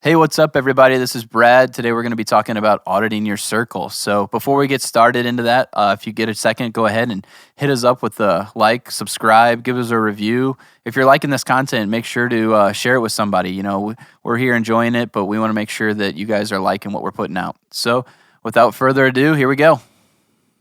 Hey, what's up, everybody? This is Brad. Today we're going to be talking about auditing your circle. So before we get started into that, if you get a second, go ahead and hit us up with a like, subscribe, give us a review. If you're liking this content, make sure to share it with somebody. You know, we're here enjoying it, but we want to make sure that you guys are liking what we're putting out. So without further ado, here we go.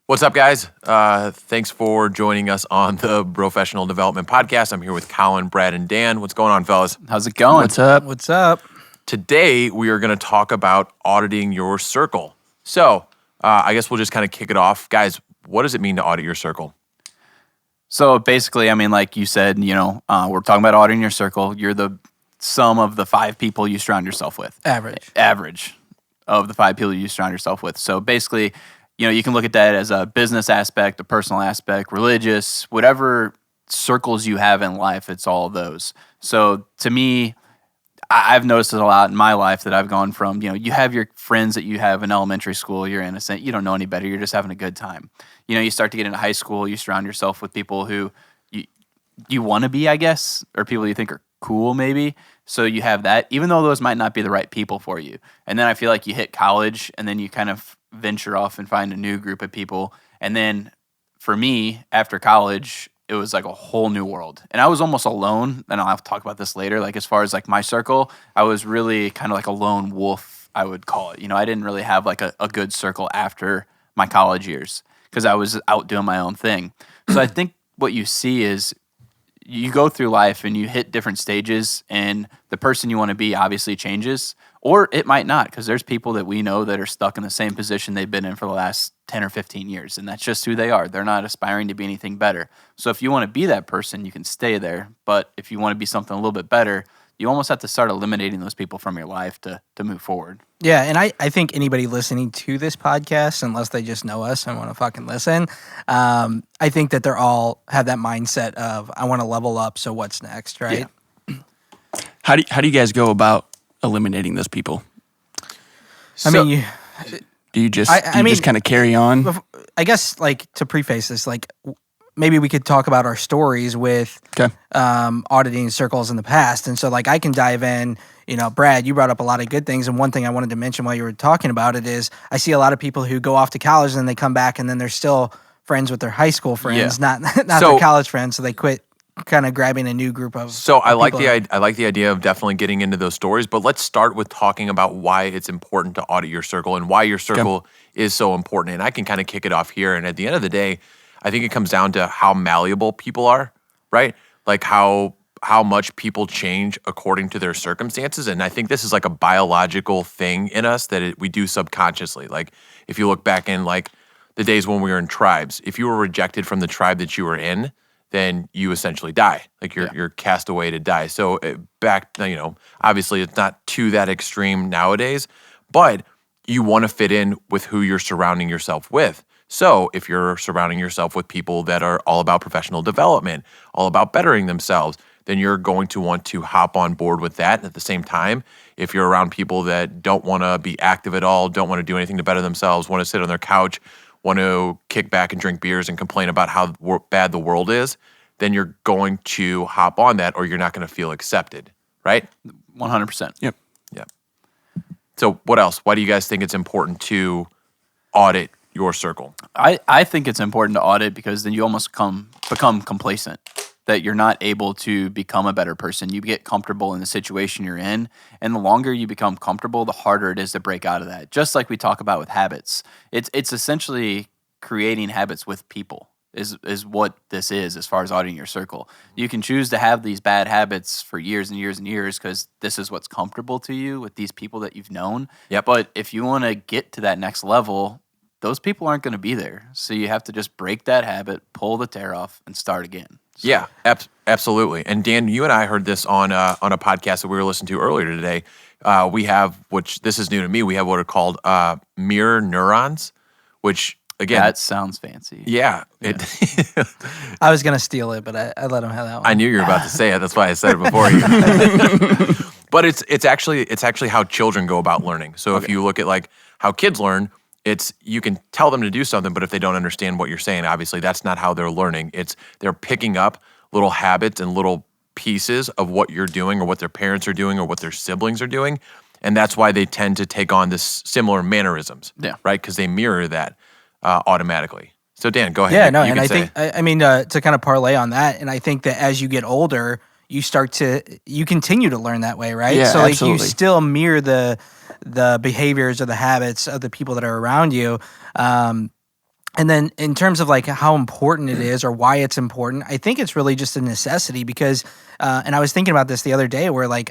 What's up, guys? Thanks for joining us on the Professional Development Podcast. I'm here with Colin, Brad, and Dan. What's going on, fellas? How's it going? What's up? What's up? Today, we are going to talk about auditing your circle. So, I guess we'll just kind of kick it off. Guys, what does it mean to audit your circle? So basically, I mean, like you said, we're talking about auditing your circle. You're the sum of the 5 people you surround yourself with. Average of the 5 people you surround yourself with. So basically, you can look at that as a business aspect, a personal aspect, religious, whatever circles you have in life, it's all of those. So to me, I've noticed it a lot in my life that I've gone from, you have your friends that you have in elementary school, you're innocent, you don't know any better, you're just having a good time. You start to get into high school, you surround yourself with people who you want to be, I guess, or people you think are cool maybe. So you have that, even though those might not be the right people for you. And then I feel like you hit college and then you kind of venture off and find a new group of people. And then for me, after college, it was like a whole new world. And I was almost alone, and I'll have to talk about this later. Like as far as like my circle, I was really kind of like a lone wolf, I would call it. I didn't really have like a good circle after my college years because I was out doing my own thing. So I think what you see is you go through life and you hit different stages and the person you want to be obviously changes, or it might not, because there's people that we know that are stuck in the same position they've been in for the last 10 or 15 years, and that's just who they are. They're not aspiring to be anything better. So if you want to be that person, you can stay there, but if you want to be something a little bit better, you almost have to start eliminating those people from your life to move forward. Yeah, and I think anybody listening to this podcast, unless they just know us and want to fucking listen, I think that they're all have that mindset of, I want to level up, so what's next, right? Yeah. How do you guys go about eliminating those people? Do you just kind of carry on? I guess, like, to preface this, like, maybe we could talk about our stories with auditing circles in the past. And so, like, I can dive in. Brad, you brought up a lot of good things. And one thing I wanted to mention while you were talking about it is I see a lot of people who go off to college and they come back and then they're still friends with their high school friends, not their college friends. So they quit kind of grabbing a new group of I like the idea of definitely getting into those stories, but let's start with talking about why it's important to audit your circle and why your circle is so important. And I can kind of kick it off here. And at the end of the day, I think it comes down to how malleable people are, right? Like how much people change according to their circumstances. And I think this is like a biological thing in us that we do subconsciously. Like if you look back in like the days when we were in tribes, if you were rejected from the tribe that you were in, then you essentially die. Like you're cast away to die. So obviously it's not to that extreme nowadays, but you want to fit in with who you're surrounding yourself with. So if you're surrounding yourself with people that are all about professional development, all about bettering themselves, then you're going to want to hop on board with that. And at the same time, if you're around people that don't want to be active at all, don't want to do anything to better themselves, want to sit on their couch, want to kick back and drink beers and complain about how bad the world is, then you're going to hop on that or you're not going to feel accepted, right? 100%. Yep. So what else? Why do you guys think it's important to audit your circle? I think it's important to audit because then you almost become complacent, that you're not able to become a better person. You get comfortable in the situation you're in, and the longer you become comfortable, the harder it is to break out of that. Just like we talk about with habits. It's essentially creating habits with people is what this is as far as auditing your circle. You can choose to have these bad habits for years and years and years because this is what's comfortable to you with these people that you've known. Yep. But if you want to get to that next level, those people aren't going to be there. So you have to just break that habit, pull the tear off, and start again. So. Yeah, absolutely. And Dan, you and I heard this on a podcast that we were listening to earlier today. We have, which this is new to me, we have what are called mirror neurons, which again, that sounds fancy. Yeah. I was going to steal it, but I let him have that one. I knew you were about to say it. That's why I said it before you. But it's actually how children go about learning. So if you look at like how kids learn, you can tell them to do something, but if they don't understand what you're saying, obviously that's not how they're learning. They're picking up little habits and little pieces of what you're doing or what their parents are doing or what their siblings are doing, And that's why they tend to take on this similar mannerisms, right? Because they mirror that automatically. So Dan, go ahead. Yeah, no, and I think, I mean, to kind of parlay on that, and I think that as you get older, you continue to learn that way, right? Yeah, so like absolutely. you still mirror the behaviors or the habits of the people that are around you. And then in terms of like how important it is or why it's important, I think it's really just a necessity because, and I was thinking about this the other day where like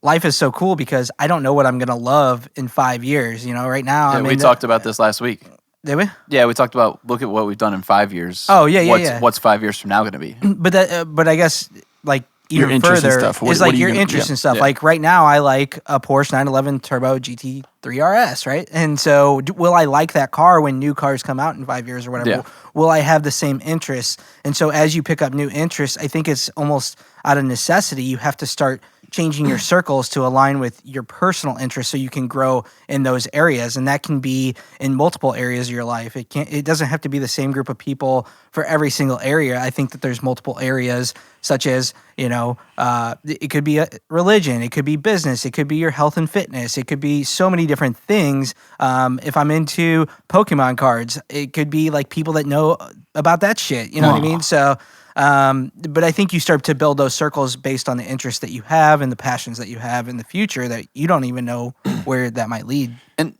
life is so cool because I don't know what I'm going to love in 5 years. You know, right now. We talked about this last week. Did we? Yeah, we talked about look at what we've done in 5 years. Oh yeah, What's 5 years from now going to be? But I guess like Your even interest in further stuff. is What like are you your gonna- interest yeah. in stuff. Yeah. Like right now, I like a Porsche 911 Turbo GT3 RS, right? And so, will I like that car when new cars come out in 5 years or whatever? Yeah. Will I have the same interests? And so, as you pick up new interests, I think it's almost out of necessity. You have to start changing your circles to align with your personal interests so you can grow in those areas, and that can be in multiple areas of your life. It doesn't have to be the same group of people for every single area. I think that there's multiple areas such as, it could be a religion, it could be business, it could be your health and fitness, it could be so many different things. If I'm into Pokemon cards, it could be like people that know about that shit, you know what I mean? So but I think you start to build those circles based on the interests that you have and the passions that you have in the future that you don't even know where that might lead. And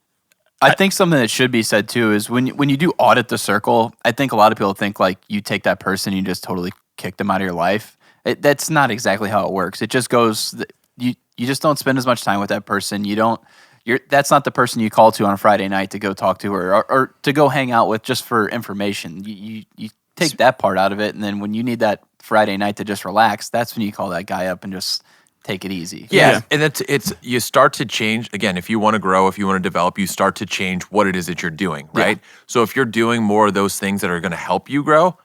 I think something that should be said too is when you do audit the circle, I think a lot of people think like you take that person and you just totally kick them out of your life. That's not exactly how it works. It just goes you just don't spend as much time with that person. That's not the person you call to on a Friday night to go talk to or to go hang out with just for information. You take that part out of it, and then when you need that Friday night to just relax, that's when you call that guy up and just take it easy. Yeah. And it's you start to change again. If you want to grow, if you want to develop, you start to change what it is that you're doing, right? So if you're doing more of those things that are going to help you grow,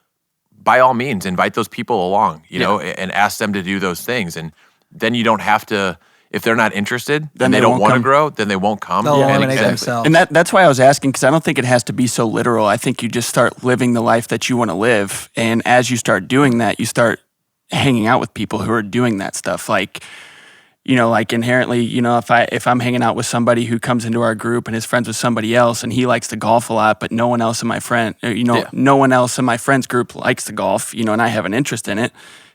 by all means, invite those people along, you know, and ask them to do those things, and then you don't have to. If they're not interested, then they don't want to grow, then they won't come. They'll eliminate themselves. And that's why I was asking, because I don't think it has to be so literal. I think you just start living the life that you want to live. And as you start doing that, you start hanging out with people who are doing that stuff. Like, like inherently, if I'm hanging out with somebody who comes into our group and is friends with somebody else and he likes to golf a lot, but no one else in my no one else in my friends group likes to golf, and I have an interest in it.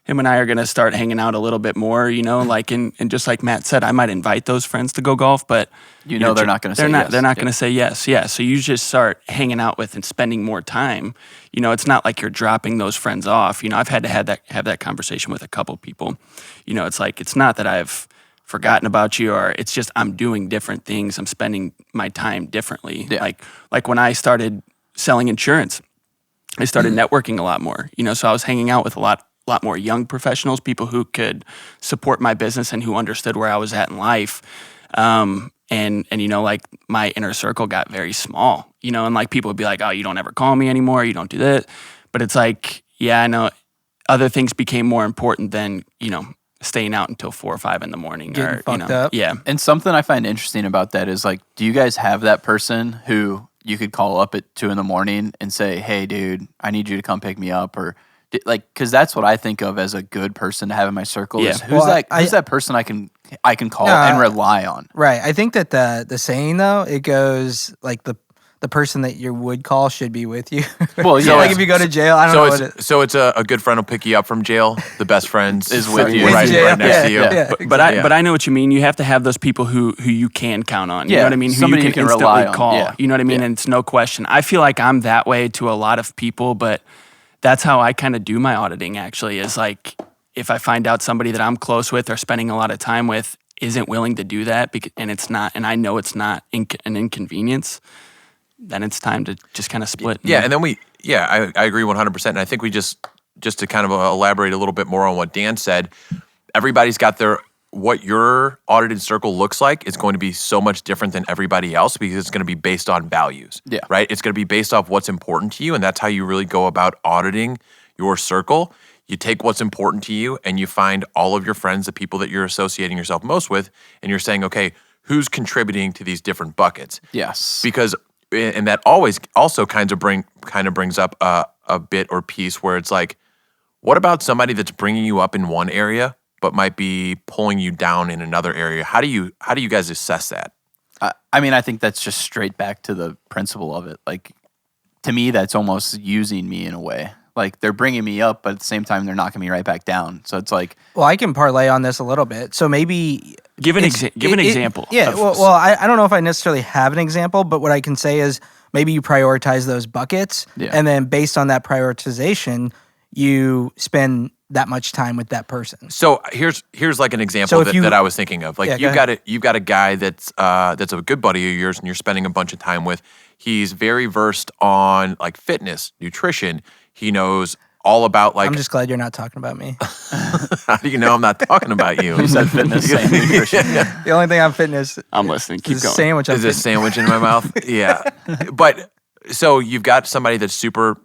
Him and I are going to start hanging out a little bit more, like, and just like Matt said, I might invite those friends to go golf, but they're not going to say yes. They're not going to say yes. Yeah. So you just start hanging out with and spending more time. It's not like you're dropping those friends off. I've had to have that conversation with a couple people. It's like, it's not that I've forgotten about you, or it's just I'm doing different things. I'm spending my time differently. Yeah. Like when I started selling insurance, I started networking a lot more. So I was hanging out with a lot more young professionals, people who could support my business and who understood where I was at in life. And like my inner circle got very small, and like people would be like, oh, you don't ever call me anymore. You don't do that. But it's like, yeah, I know other things became more important than, staying out until 4 or 5 in the morning. Getting fucked up. Yeah. And something I find interesting about that is like, do you guys have that person who you could call up at 2 a.m. and say, hey dude, I need you to come pick me up, or because that's what I think of as a good person to have in my circle. Yeah. Is who's that person I can call and rely on. Right. I think that the saying though, it goes like the person that you would call should be with you. Well, so like if you go to jail, I don't know what it is. So it's a good friend will pick you up from jail. The best friend is with you, right next to you. Yeah, But I know what you mean. You have to have those people who you can count on. You know what I mean? Who somebody you can rely instantly on. call. Yeah. You know what I mean? Yeah. And it's no question. I feel like I'm that way to a lot of people, but that's how I kind of do my auditing. Actually, is like if I find out somebody that I'm close with or spending a lot of time with isn't willing to do that, and it's not, and I know it's not an inconvenience, then it's time to just kind of split. Yeah, and then I agree 100%. And I think we just to kind of elaborate a little bit more on what Dan said, everybody's got what your audited circle looks like is going to be so much different than everybody else because it's going to be based on values. Yeah. Right? It's going to be based off what's important to you, and that's how you really go about auditing your circle. You take what's important to you and you find all of your friends, the people that you're associating yourself most with, and you're saying, okay, who's contributing to these different buckets? Yes. Because and that always also kind of brings up a bit or piece where it's like, what about somebody that's bringing you up in one area but might be pulling you down in another area. How do you guys assess that? I mean, I think that's just straight back to the principle of it. Like, to me, that's almost using me in a way. Like, they're bringing me up, but at the same time, they're knocking me right back down. So it's like, well, I can parlay on this a little bit. So maybe give an example. Yeah. Well, I don't know if I necessarily have an example, but what I can say is maybe you prioritize those buckets, and then based on that prioritization, you spend that much time with that person. So here's like an example that I was thinking of. Like, you've got a guy that's a good buddy of yours, and you're spending a bunch of time with. He's very versed on like fitness, nutrition. He knows all about like. I'm just glad you're not talking about me. How do you know I'm not talking about you? You said fitness and nutrition. The only thing on fitness. I'm listening. Keep going. Sandwich. Is a sandwich in my mouth? Yeah. But so you've got somebody that's super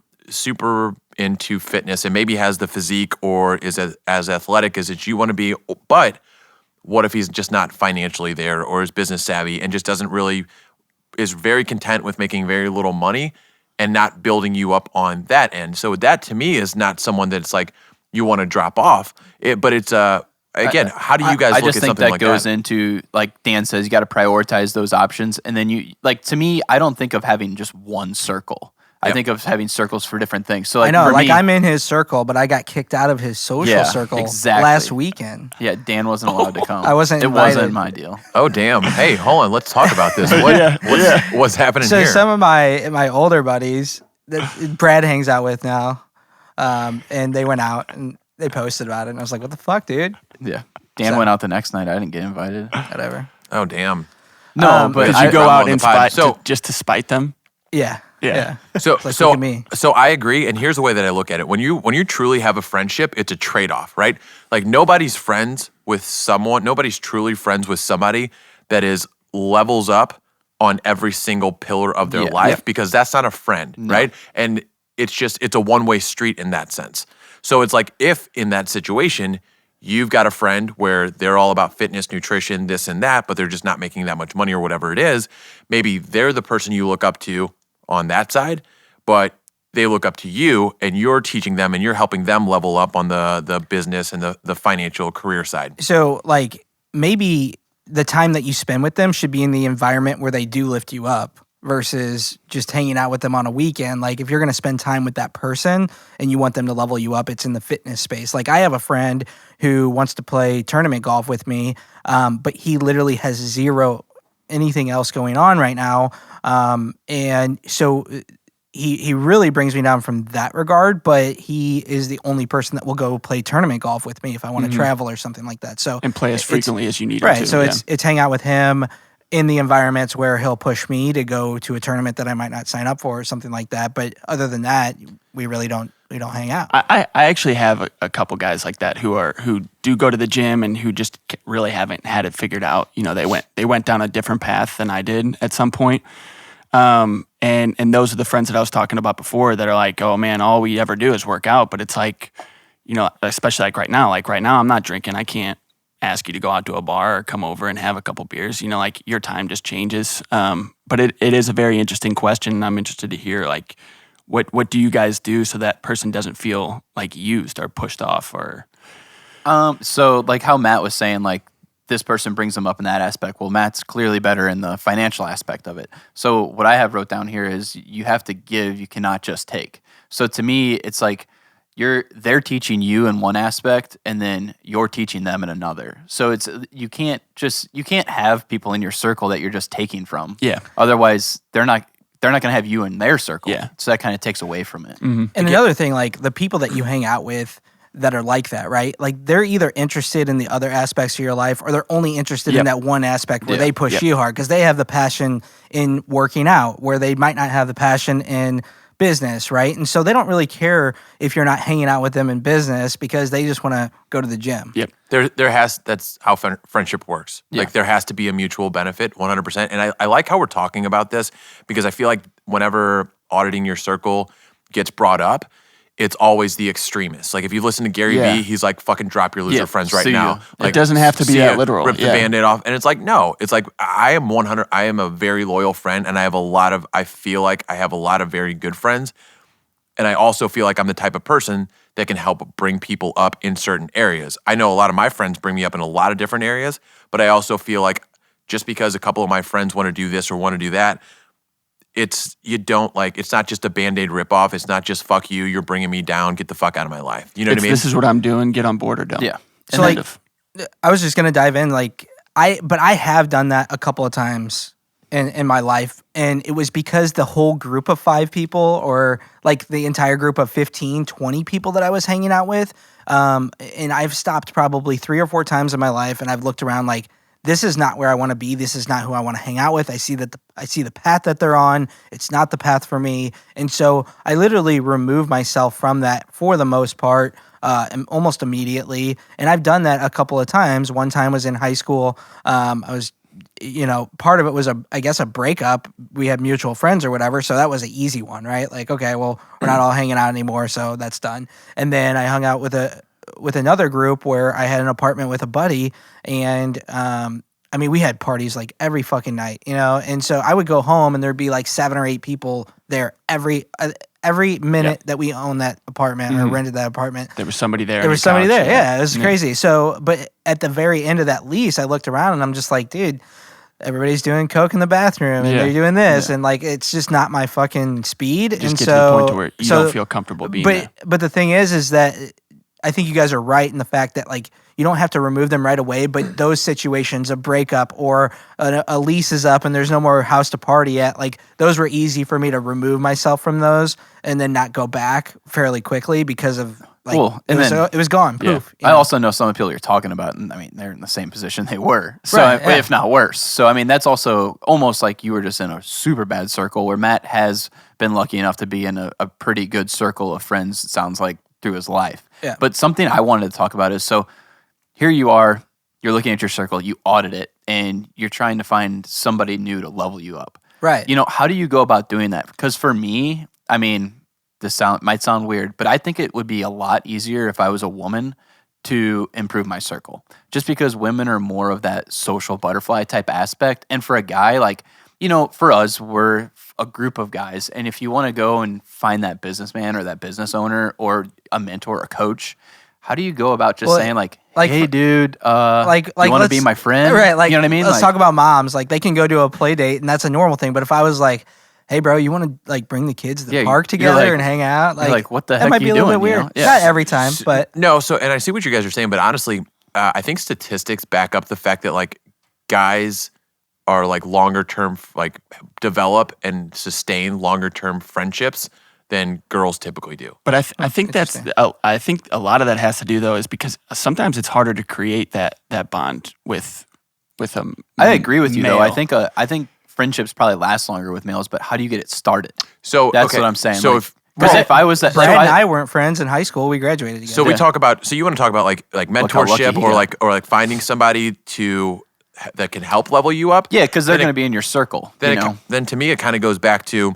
into fitness and maybe has the physique or is as athletic as you want to be, but what if he's just not financially there or is business savvy and just is very content with making very little money and not building you up on that end? So that to me is not someone that's like you want to drop off. But it's again, how do you guys look at something like that? I just think that goes into, like Dan says, you got to prioritize those options. And then to me, I don't think of having just one circle. I think of having circles for different things. So like, I know, for me, I'm in his circle, but I got kicked out of his social circle last weekend. Yeah, Dan wasn't allowed to come. I wasn't invited. It wasn't my deal. Oh, damn. Hey, hold on. Let's talk about this. What's happening so here? So some of my older buddies that Brad hangs out with now, and they went out and they posted about it. And I was like, what the fuck, dude? Yeah. Dan went out the next night. I didn't get invited. Whatever. Oh, damn. No, but did you go out and just to spite them? Yeah. Yeah. So like, look at me. So I agree, and here's the way that I look at it. When you truly have a friendship, it's a trade-off, right? Like nobody's truly friends with somebody that is levels up on every single pillar of their life because that's not a friend, right? And it's a one-way street in that sense. So it's like if in that situation you've got a friend where they're all about fitness, nutrition, this and that, but they're just not making that much money or whatever it is, maybe they're the person you look up to on that side, but they look up to you and you're teaching them and you're helping them level up on the business and the financial career side. So like maybe the time that you spend with them should be in the environment where they do lift you up versus just hanging out with them on a weekend. Like if you're going to spend time with that person and you want them to level you up, it's in the fitness space. Like I have a friend who wants to play tournament golf with me, but he literally has zero anything else going on right now. And so he really brings me down from that regard, but he is the only person that will go play tournament golf with me if I want to travel or something like that. So and play as frequently as you need right, to. So it's hang out with him in the environments where he'll push me to go to a tournament that I might not sign up for or something like that. But other than that, we really don't hang out. I actually have a couple guys like that who do go to the gym and who just really haven't had it figured out. You know, they went down a different path than I did at some point. And those are the friends that I was talking about before that are like, oh man, all we ever do is work out. But it's like, you know, especially like right now I'm not drinking. I can't ask you to go out to a bar or come over and have a couple beers. You know, like your time just changes. But it is a very interesting question. I'm interested to hear like, what do you guys do so that person doesn't feel like used or pushed off or? So like how Matt was saying, like this person brings them up in that aspect. Well, Matt's clearly better in the financial aspect of it. So what I have wrote down here is you have to give, you cannot just take. So to me, it's like they're teaching you in one aspect and then you're teaching them in another. So you can't have people in your circle that you're just taking from. Yeah. Otherwise, they're not going to have you in their circle. Yeah. So that kind of takes away from it. Mm-hmm. And another thing, like the people that you hang out with that are like that, right? Like they're either interested in the other aspects of your life or they're only interested in that one aspect where they push you hard because they have the passion in working out where they might not have the passion in business, right? And so they don't really care if you're not hanging out with them in business because they just want to go to the gym. Yep. That's how friendship works. Yeah. Like there has to be a mutual benefit, 100%. And I like how we're talking about this because I feel like whenever auditing your circle gets brought up, it's always the extremists. Like if you listen to Gary Vee, he's like, fucking drop your loser friends right now. Like, it doesn't have to be that literal. Rip the Band-Aid off. And it's like, no. It's like, I am a very loyal friend and I feel like I have a lot of very good friends. And I also feel like I'm the type of person that can help bring people up in certain areas. I know a lot of my friends bring me up in a lot of different areas, but I also feel like just because a couple of my friends want to do this or want to do that, it's not just a Band-Aid ripoff. It's not just fuck you, you're bringing me down, get the fuck out of my life. You know what I mean? This is what I'm doing, get on board or don't. Yeah. So like, I was just gonna dive in. Like I have done that a couple of times in my life, and it was because the whole group of 5 people, or like the entire group of 15, 20 people that I was hanging out with, and I've stopped probably 3 or 4 times in my life, and I've looked around like, this is not where I want to be. This is not who I want to hang out with. I see the path that they're on. It's not the path for me. And so I literally remove myself from that for the most part, almost immediately. And I've done that a couple of times. One time was in high school. I was, part of it was I guess a breakup. We had mutual friends or whatever. So that was an easy one, right? Like, okay, well, we're not all hanging out anymore. So that's done. And then I hung out with another group where I had an apartment with a buddy, and we had parties like every fucking night, and so I would go home and there'd be like 7 or 8 people there every minute that we owned that apartment or rented that apartment. There was somebody there. There was somebody there. Yeah, it was crazy. So, but at the very end of that lease, I looked around and I'm just like, dude, everybody's doing coke in the bathroom and they're doing this, and like it's just not my fucking speed. Just and get so, to the point to where you don't feel comfortable being there. But the thing is that I think you guys are right in the fact that like you don't have to remove them right away, but those situations, a breakup or a lease is up and there's no more house to party at, like those were easy for me to remove myself from those and then not go back fairly quickly because of like it was gone. Poof. I also know some of the people you're talking about, and they're in the same position they were, so right, if not worse. So that's also almost like you were just in a super bad circle, where Matt has been lucky enough to be in a pretty good circle of friends, it sounds like, through his life. Yeah. But something I wanted to talk about is, so here you are, you're looking at your circle, you audit it, and you're trying to find somebody new to level you up. Right. How do you go about doing that? Because for me, this might sound weird, but I think it would be a lot easier if I was a woman to improve my circle. Just because women are more of that social butterfly type aspect. And for a guy, like, for us, we're a group of guys. And if you want to go and find that businessman or that business owner or a mentor or coach, how do you go about just saying like, hey, dude, you want to be my friend? Right. Like, you know what I mean? Let's talk about moms. Like, they can go to a play date and that's a normal thing. But if I was like, hey, bro, you want to like bring the kids to the park together and hang out? Like, what the heck that might are be you a little doing, bit weird. Yeah. Not every time, but no. So, and I see what you guys are saying, but honestly, I think statistics back up the fact that like guys are like longer term, like develop and sustain longer term friendships than girls typically do. But I think I think a lot of that has to do though is because sometimes it's harder to create that bond with a I agree with you male. though. I think friendships probably last longer with males, but how do you get it started? So that's what I'm saying. So if I was that, Brad and I weren't friends in high school, we graduated together. So we talk about. So you want to talk about like mentorship or like finding somebody that can help level you up. Yeah, because they're going to be in your circle. Then to me, it kind of goes back to,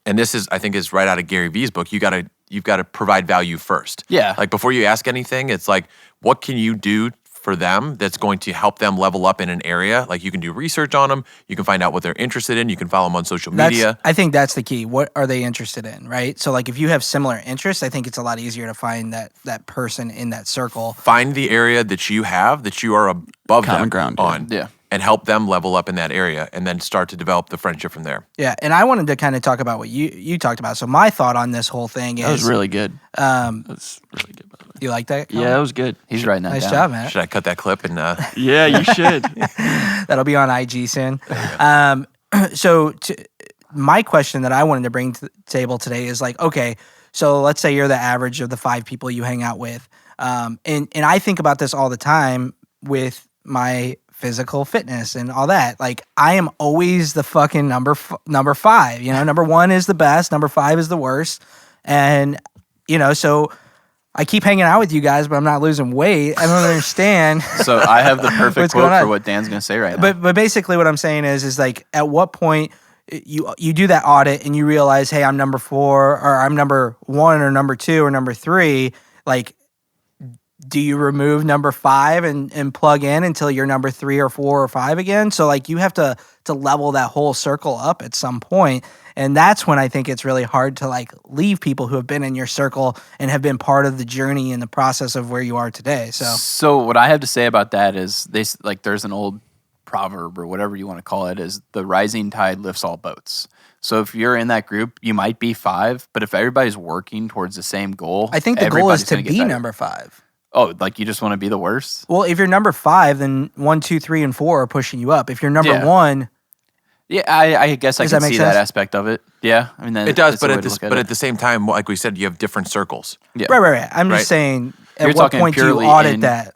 and this is I think is right out of Gary Vee's book. You've got to provide value first. Yeah. Like before you ask anything, it's like, what can you do for them that's going to help them level up in an area? Like you can do research on them. You can find out what they're interested in. You can follow them on social media. I think that's the key. What are they interested in, right? So like if you have similar interests, I think it's a lot easier to find that person in that circle. Find the area that you have that you are above common them ground on. Yeah. And help them level up in that area and then start to develop the friendship from there. Yeah, and I wanted to kind of talk about what you talked about. So my thought on this whole thing is... That was really good. That's really good, by the way. You like that? Yeah, that was good. He's writing that nice down. job, Matt. Should I cut that clip and... Yeah, you should. That'll be on IG soon. My question that I wanted to bring to the table today is like, okay, so let's say you're the average of the 5 people you hang out with. And I think about this all the time with my physical fitness and all that. Like I am always the fucking number 5, number 1 is the best, number 5 is the worst. And, so I keep hanging out with you guys, but I'm not losing weight. I don't understand. So I have the perfect quote for what Dan's going to say right now. But basically what I'm saying is like at what point you do that audit and you realize, hey, I'm number 4 or I'm number 1 or number 2 or number 3, like, do you remove number 5 and plug in until you're number 3 or 4 or 5 again? So like you have to level that whole circle up at some point. And that's when I think it's really hard to like leave people who have been in your circle and have been part of the journey and the process of where you are today. So what I have to say about that is there's an old proverb or whatever you want to call it, is the rising tide lifts all boats. So if you're in that group, you might be 5, but if everybody's working towards the same goal, I think the goal is to be number 5. Oh, like you just want to be the worst? Well, if you're number 5, then 1, 2, 3, and 4 are pushing you up. If you're number 1, yeah, I guess I can see that aspect of it. Yeah, I mean it does, but at the same time, like we said, you have different circles. Yeah, right. I'm just saying, at what point do you audit that?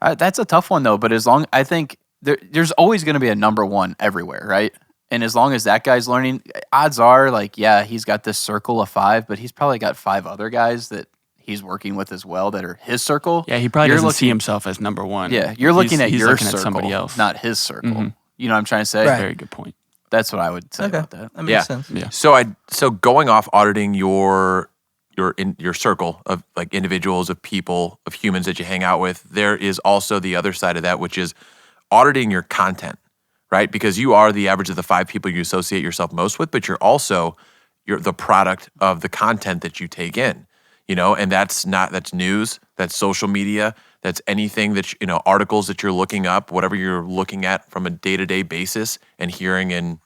That's a tough one though. But I think there's always going to be a number 1 everywhere, right? And as long as that guy's learning, odds are like, yeah, he's got this circle of 5, but he's probably got 5 other guys that he's working with as well that are his circle. Yeah, he probably doesn't see himself as number 1. Yeah, you're looking at your circle, somebody else, not his circle. Mm-hmm. You know what I'm trying to say? Right. Very good point. That's what I would say about that. That makes sense. Yeah. So going off auditing your circle of like individuals, of people, of humans that you hang out with, there is also the other side of that, which is auditing your content, right? Because you are the average of the 5 people you associate yourself most with, but you're the product of the content that you take in, and that's news, that's social media, that's anything that, articles that you're looking up, whatever you're looking at from a day-to-day basis and hearing in,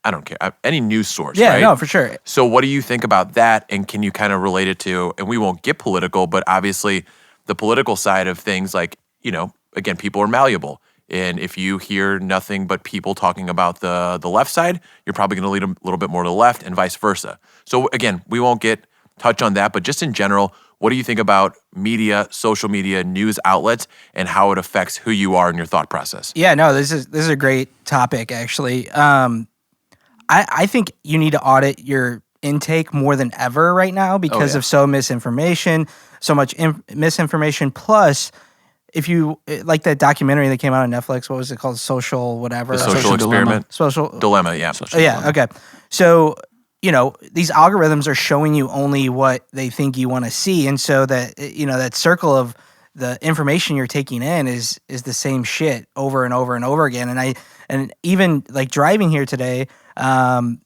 I don't care, any news source, yeah, right? No, for sure. So what do you think about that? And can you kind of relate it to, and we won't get political, but obviously the political side of things, like, again, people are malleable. And if you hear nothing but people talking about the left side, you're probably going to lean a little bit more to the left and vice versa. So again, we won't touch on that, but just in general, what do you think about media, social media, news outlets, and how it affects who you are in your thought process? Yeah, no, this is a great topic, actually. I think you need to audit your intake more than ever right now because of so much misinformation. Plus, if you like that documentary that came out on Netflix, what was it called? Social whatever. The social experiment. Social dilemma, yeah. Dilemma. Okay. So, these algorithms are showing you only what they think you want to see. And so that, that circle of the information you're taking in is the same shit over and over and over again. And even like driving here today, I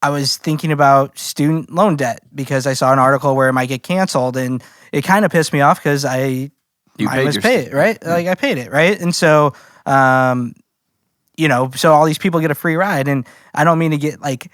was thinking about student loan debt because I saw an article where it might get canceled, and it kind of pissed me off because I was paid it, right? Yeah. Like I paid it, right? And so, so all these people get a free ride, and I don't mean to get like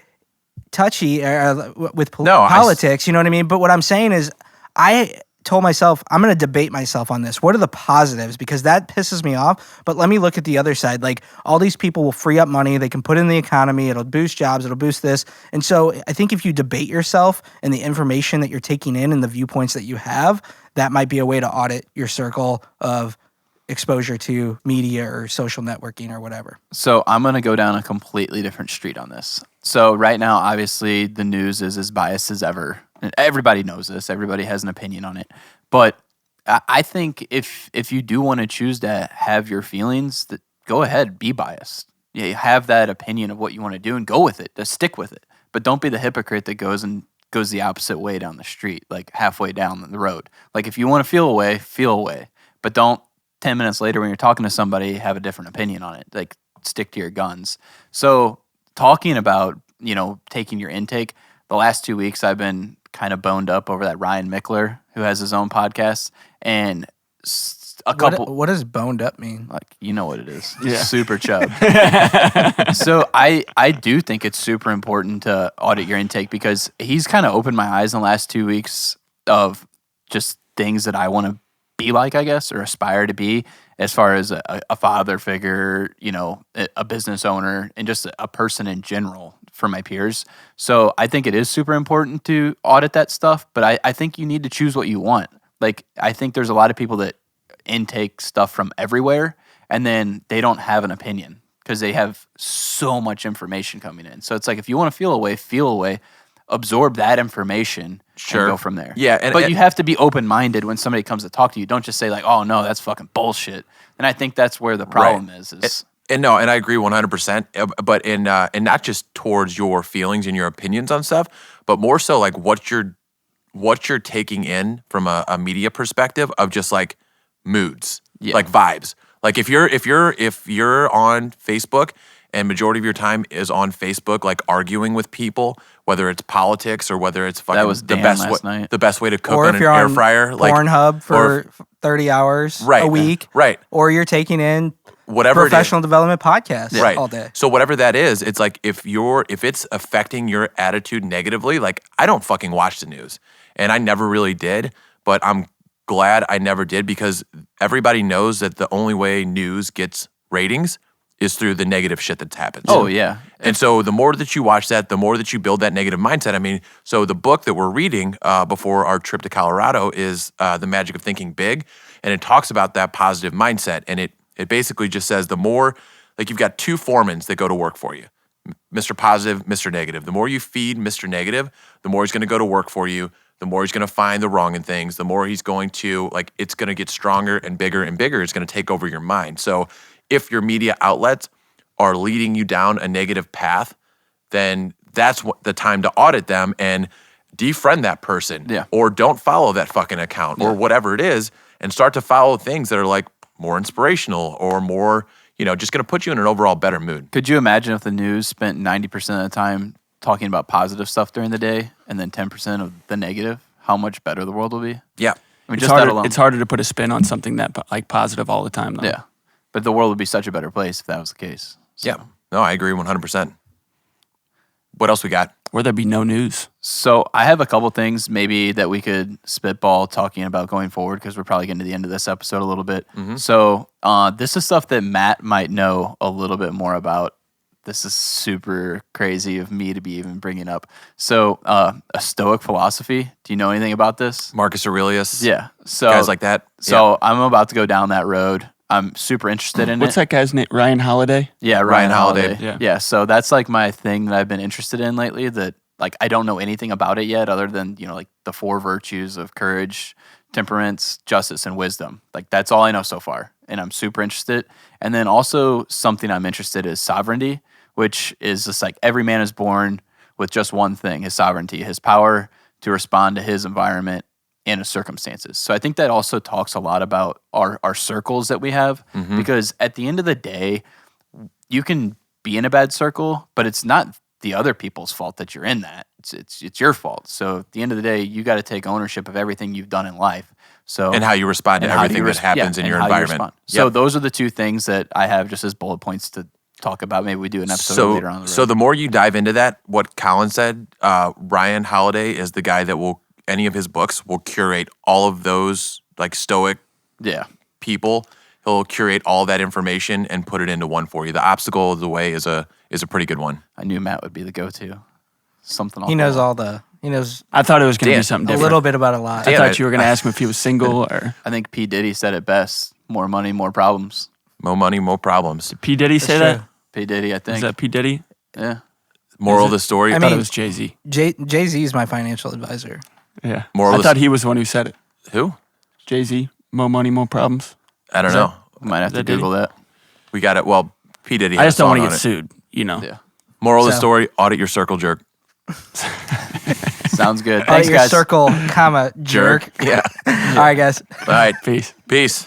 touchy with politics, you know what I mean? But what I'm saying is I told myself, I'm going to debate myself on this. What are the positives? Because that pisses me off. But let me look at the other side. Like all these people will free up money. They can put in the economy. It'll boost jobs. It'll boost this. And so I think if you debate yourself and the information that you're taking in and the viewpoints that you have, that might be a way to audit your circle of exposure to media or social networking or whatever. So I'm going to go down a completely different street on this. So right now, obviously, the news is as biased as ever. And everybody knows this. Everybody has an opinion on it. But I think if you do want to choose to have your feelings, go ahead, be biased. Yeah, you have that opinion of what you want to do and go with it. Just stick with it. But don't be the hypocrite that goes the opposite way down the street, like halfway down the road. Like if you want to feel away. But don't 10 minutes later when you're talking to somebody have a different opinion on it. Like stick to your guns. So talking about, taking your intake, the last 2 weeks I've been kind of boned up over that Ryan Mickler who has his own podcast, and a couple. What does boned up mean? Like, you know what it is. Yeah. Super chub. So I do think it's super important to audit your intake because he's kind of opened my eyes in the last 2 weeks of just things that I want to be like, I guess, or aspire to be as far as a father figure, a business owner, and just a person in general for my peers. So I think it is super important to audit that stuff, but I think you need to choose what you want. Like, I think there's a lot of people that intake stuff from everywhere, and then they don't have an opinion because they have so much information coming in. So it's like, if you want to feel away, absorb that information and go from there. Yeah, but you have to be open-minded when somebody comes to talk to you. Don't just say like, oh, no, that's fucking bullshit. And I think that's where the problem is. And I agree 100%, but and not just towards your feelings and your opinions on stuff, but more so like what you're what you're taking in from a media perspective of just like moods, Yeah. like vibes. Like if you're on Facebook and majority of your time is on Facebook, like arguing with people, whether it's politics or whether it's fucking was the Dan best last night. the best way to cook Or on if an you're air on fryer, like Pornhub or for 30 hours Right. a week, right, or you're taking in whatever professional development podcasts right. all day. So whatever that is, it's like if it's affecting your attitude negatively, like I don't fucking watch the news. And I never really did, but I'm glad I never did because everybody knows that the only way news gets ratings is through the negative shit that happens. Oh, yeah. And so the more that you watch that, the more that you build that negative mindset. I mean, so the book that we're reading before our trip to Colorado is The Magic of Thinking Big. And it talks about that positive mindset. And it basically just says the more, like you've got two foremans that go to work for you, Mr. Positive, Mr. Negative. The more you feed Mr. Negative, the more he's going to go to work for you. The more he's going to find the wrong in things, the more he's going to, like, it's going to get stronger and bigger and bigger. It's going to take over your mind. So if your media outlets are leading you down a negative path, then that's the time to audit them and defriend that person. Yeah. Or don't follow that fucking account or whatever it is and start to follow things that are like more inspirational or more, just going to put you in an overall better mood. Could you imagine if the news spent 90% of the time talking about positive stuff during the day and then 10% of the negative, how much better the world will be? Yeah. I mean, It's just that harder, alone. it's harder to put a spin on something that like positive all the time, though. Yeah. But the world would be such a better place if that was the case. So. Yeah. No, I agree 100%. What else we got? Or there'd be no news. So I have a couple things maybe that we could spitball talking about going forward because we're probably getting to the end of this episode a little bit. Mm-hmm. So this is stuff that Matt might know a little bit more about. This is super crazy of me to be even bringing up. So a Stoic philosophy. Do you know anything about this? Marcus Aurelius? Yeah. So Guys like that? So I'm about to go down that road. I'm super interested in What's it. that guy's name? Ryan Holiday? Yeah, Ryan Ryan Holiday. Holiday. Yeah. So that's like my thing that I've been interested in lately that like I don't know anything about it yet other than, like the 4 virtues of courage, temperance, justice, and wisdom. Like that's all I know so far. And I'm super interested. And then also something I'm interested in is sovereignty, which is just like every man is born with just one thing, his sovereignty, his power to respond to his environment and his circumstances. So I think that also talks a lot about our circles that we have because at the end of the day, you can be in a bad circle, but it's not the other people's fault that you're in that. It's your fault. So at the end of the day, you got to take ownership of everything you've done in life. So And how you respond to and how everything you that happens in and your how you environment. respond. So Yep. those are the 2 things that I have just as bullet points to talk about. Maybe we do an episode later on the road. So the more you dive into that, what Colin said, Ryan Holiday is the guy that any of his books will curate all of those like Stoic yeah. people. He'll curate all that information and put it into one for you. The Obstacle of the Way is a pretty good one. I knew Matt would be the go-to. Something He knows he knows I thought it was going to Dan, be something a different. little bit about a lot. I Dan, thought you were going to ask him if he was single or... I think P. Diddy said it best. More money, more problems. More money, more problems. P. Diddy say That's that? P. Diddy, I think. Is that P. Diddy? Yeah. Moral of the story. I I thought mean- it was Jay-Z. Jay-Z is my financial advisor. Yeah. Moral I of thought he was the one who said it. who? Jay-Z, more money, more problems. I don't know. Might have to that Diddy? Google that. We got it. Well, P. Diddy I has just don't want to a get song on it. sued, Yeah. Moral of the So- story, audit your circle jerk. Sounds good. Oh, Thanks, your guys. circle, comma, jerk. Yeah. All right, guys. All right. Peace. Peace.